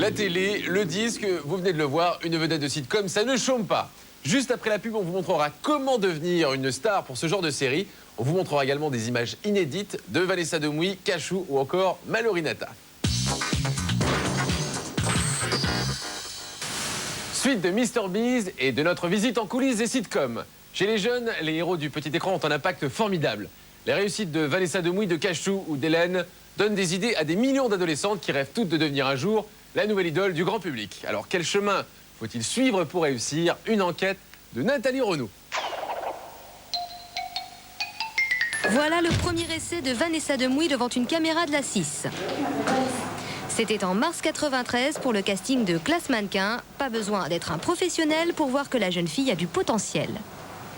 La télé, le disque, vous venez de le voir, une vedette de sitcom, ça ne chôme pas. Juste après la pub, on vous montrera comment devenir une star pour ce genre de série. On vous montrera également des images inédites de Vanessa Demouy, Cachou ou encore Mallory Nataf. Suite de Mr Beast et de notre visite en coulisses des sitcoms. Chez les jeunes, les héros du petit écran ont un impact formidable. Les réussites de Vanessa Demouy, de Cachou ou d'Hélène donnent des idées à des millions d'adolescentes qui rêvent toutes de devenir un jour la nouvelle idole du grand public. Alors quel chemin faut-il suivre pour réussir? Une enquête de Nathalie Renaud. Voilà le premier essai de Vanessa Demouy devant une caméra de la 6. C'était en mars 93 pour le casting de Classe Mannequin. Pas besoin d'être un professionnel pour voir que la jeune fille a du potentiel.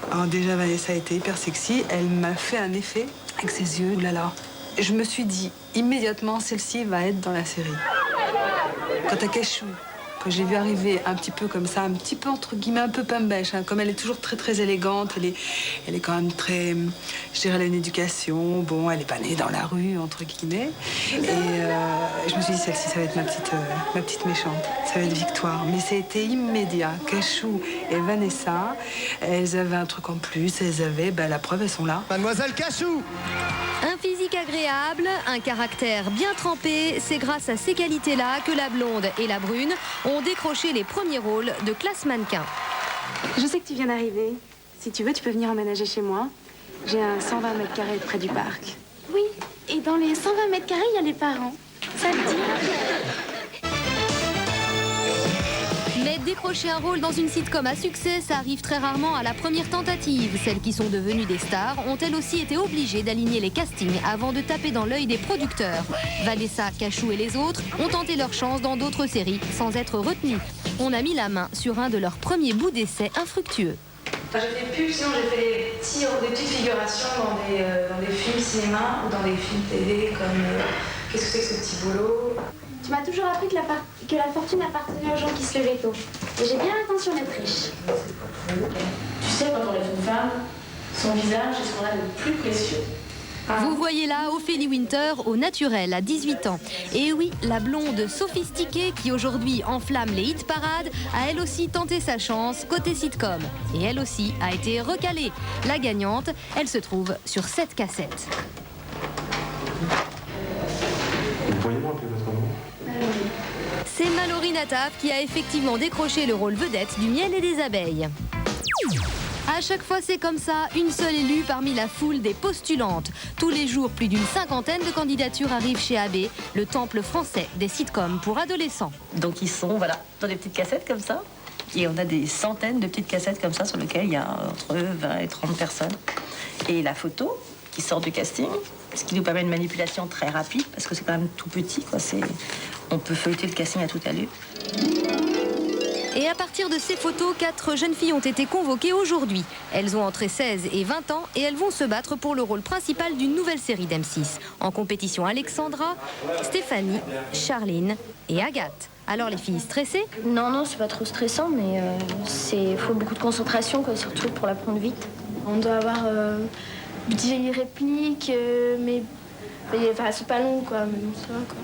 Alors déjà, Vanessa était hyper sexy. Elle m'a fait un effet avec ses yeux. Oulala. Je me suis dit immédiatement, celle-ci va être dans la série. Quant à Cachou, que j'ai vu arriver un petit peu comme ça, un petit peu entre guillemets, un peu pambèche, hein, comme elle est toujours très très élégante, elle est quand même très, je dirais, elle a une éducation, bon, elle est pas née dans la rue, entre guillemets. Et je me suis dit, celle-ci, ça va être ma petite méchante, ça va être Victoire. Mais ça a été immédiat. Cachou et Vanessa, elles avaient un truc en plus, elles avaient, la preuve, elles sont là. Mademoiselle Cachou! Un physique agréable, un caractère bien trempé, c'est grâce à ces qualités-là que la blonde et la brune ont décroché les premiers rôles de Classe Mannequin. Je sais que tu viens d'arriver. Si tu veux, tu peux venir emménager chez moi. J'ai un 120 mètres carrés près du parc. Oui, et dans les 120 mètres carrés, il y a les parents. Ça te dit? Mais décrocher un rôle dans une sitcom à succès, ça arrive très rarement à la première tentative. Celles qui sont devenues des stars ont elles aussi été obligées d'aligner les castings avant de taper dans l'œil des producteurs. Vanessa, Cachou et les autres ont tenté leur chance dans d'autres séries sans être retenues. On a mis la main sur un de leurs premiers bouts d'essai infructueux. J'ai fait pub, sinon j'ai fait des petites figurations dans des films cinéma ou dans des films TV comme Qu'est-ce que c'est que ce petit boulot? Tu m'as toujours appris que la fortune appartenait aux gens qui se levaient tôt. Et j'ai bien l'intention d'être riche. Tu sais, quand on lève une femme, son visage est ce qu'on a de plus précieux. Vous voyez là Ophélie Winter au naturel à 18 ans. Et oui, la blonde sophistiquée qui aujourd'hui enflamme les hit parades a elle aussi tenté sa chance côté sitcom. Et elle aussi a été recalée. La gagnante, elle se trouve sur 7 cassettes. Vous pourriez me rappeler votre nom? C'est Mallory Nataf qui a effectivement décroché le rôle vedette du miel et des abeilles. À chaque fois, c'est comme ça, une seule élue parmi la foule des postulantes. Tous les jours, plus d'une cinquantaine de candidatures arrivent chez AB, le temple français des sitcoms pour adolescents. Donc ils sont dans des petites cassettes comme ça. Et on a des centaines de petites cassettes comme ça sur lesquelles il y a entre 20 et 30 personnes. Et la photo qui sort du casting, ce qui nous permet une manipulation très rapide parce que c'est quand même tout petit, quoi. On peut feuilleter le casting à toute allure. Et à partir de ces photos, 4 jeunes filles ont été convoquées aujourd'hui. Elles ont entre 16 et 20 ans et elles vont se battre pour le rôle principal d'une nouvelle série d'M6. En compétition, Alexandra, Stéphanie, Charline et Agathe. Alors les filles stressées? Non, c'est pas trop stressant, mais faut beaucoup de concentration, quoi, surtout pour l'apprendre vite. On doit avoir des répliques, mais c'est pas long, quoi, mais bon, ça va, quoi.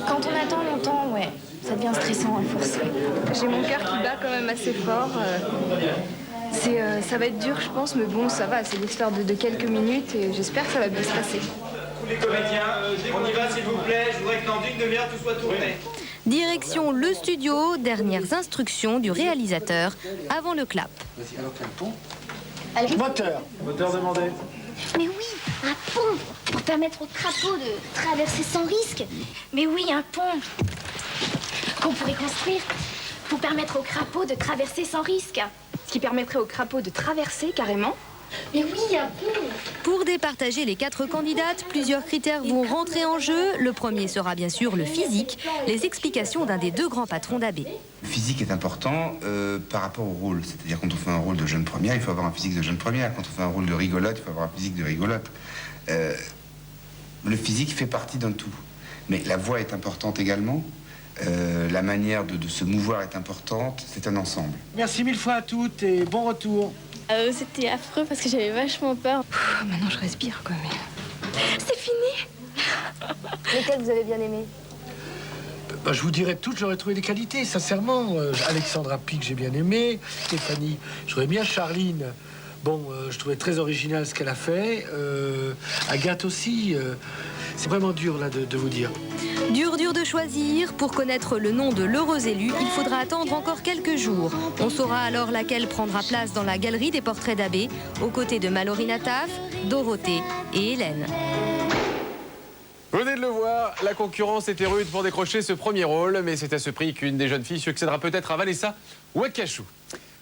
Quand on attend longtemps, ouais, ça devient stressant à force. J'ai mon cœur qui bat quand même assez fort. Ça va être dur, je pense, mais bon, ça va. C'est l'histoire de quelques minutes et j'espère que ça va bien se passer. Tous les comédiens, on y va s'il vous plaît. Je voudrais que dans une demi-heure tout soit tourné. Direction le studio, dernières instructions du réalisateur avant le clap. Vas-y, alors quel ton? Moteur. Moteur demandé. Mais oui, un pont pour permettre au crapaud de traverser sans risque. Mais oui, un pont qu'on pourrait construire pour permettre au crapaud de traverser sans risque. Ce qui permettrait au crapaud de traverser carrément. Mais oui, un pont. Pour départager les 4 candidates, plusieurs critères vont rentrer en jeu. Le premier sera bien sûr le physique, les explications d'un des 2 grands patrons d'AB. Le physique est important par rapport au rôle. C'est-à-dire quand on fait un rôle de jeune première, il faut avoir un physique de jeune première. Quand on fait un rôle de rigolote, il faut avoir un physique de rigolote. Le physique fait partie d'un tout. Mais la voix est importante également. La manière de se mouvoir est importante. C'est un ensemble. Merci 1000 fois à toutes et bon retour. C'était affreux parce que j'avais vachement peur. Maintenant, je respire, quoi, mais... C'est fini. Lequel vous avez bien aimé? Je vous dirais toutes, j'aurais trouvé des qualités, sincèrement. Alexandra Pic, j'ai bien aimé. Stéphanie, je trouvais bien. Charline, bon, je trouvais très original ce qu'elle a fait. Agathe aussi. C'est vraiment dur, là, de vous dire. Dur de choisir. Pour connaître le nom de l'heureux élu, il faudra attendre encore quelques jours. On saura alors laquelle prendra place dans la galerie des portraits d'abbé, aux côtés de Mallory Nataf, Dorothée et Hélène. Vous venez de le voir, la concurrence était rude pour décrocher ce premier rôle, mais c'est à ce prix qu'une des jeunes filles succédera peut-être à Vanessa ou à Cachou.